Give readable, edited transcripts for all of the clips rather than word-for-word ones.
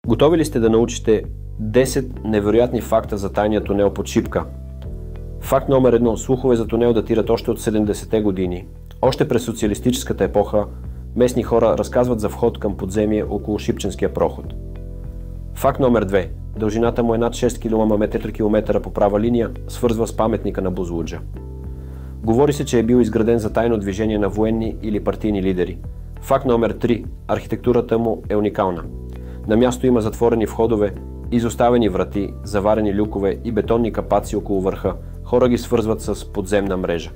Готови ли сте да научите 10 невероятни факта за тайния тунел под Шипка? Факт номер 1. Слухове за тунел датират още от 70-те години. Още през социалистическата епоха местни хора разказват за вход към подземие около Шипченския проход. Факт номер 2. Дължината му е над 6 км по права линия, свързва с паметника на Бузлуджа. Говори се, че е бил изграден за тайно движение на военни или партийни лидери. Факт номер 3. Архитектурата му е уникална. На място има затворени входове, изоставени врати, заварени люкове и бетонни капаци около върха. Хора ги свързват с подземна мрежа.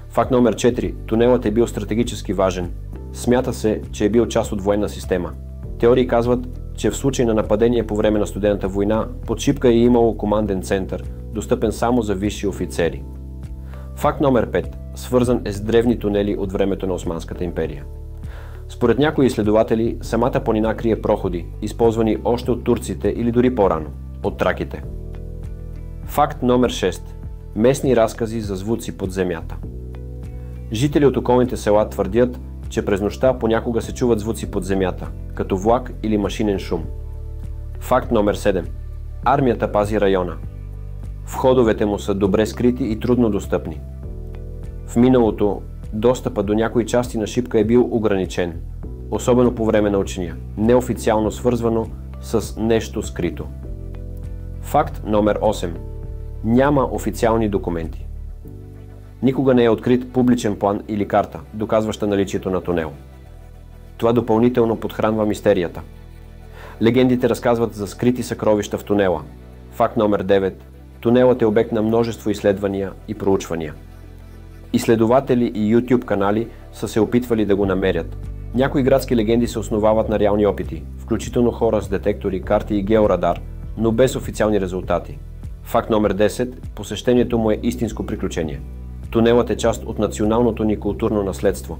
Факт номер 4. Тунелът е бил стратегически важен. Смята се, че е бил част от военна система. Теории казват, че в случай на нападение по време на Студената война, под Шипка е имало команден център, достъпен само за висши офицери. Факт номер 5. Свързан е с древни тунели от времето на Османската империя. Според някои изследователи, самата планина крие проходи, използвани още от турците или дори по-рано, от траките. Факт номер 6. Местни разкази за звуци под земята. Жители от околните села твърдят, че през нощта понякога се чуват звуци под земята, като влак или машинен шум. Факт номер 7. Армията пази района. Входовете му са добре скрити и трудно достъпни. В миналото достъпът до някои части на Шипка е бил ограничен, особено по време на учения, неофициално свързвано с нещо скрито. Факт номер 8. Няма официални документи. Никога не е открит публичен план или карта, доказваща наличието на тунел. Това допълнително подхранва мистерията. Легендите разказват за скрити съкровища в тунела. Факт номер 9. Тунелът е обект на множество изследвания и проучвания. Изследователи и YouTube канали са се опитвали да го намерят. Някои градски легенди се основават на реални опити, включително хора с детектори, карти и георадар, но без официални резултати. Факт номер 10. Посещението му е истинско приключение. Тунелът е част от националното ни културно наследство.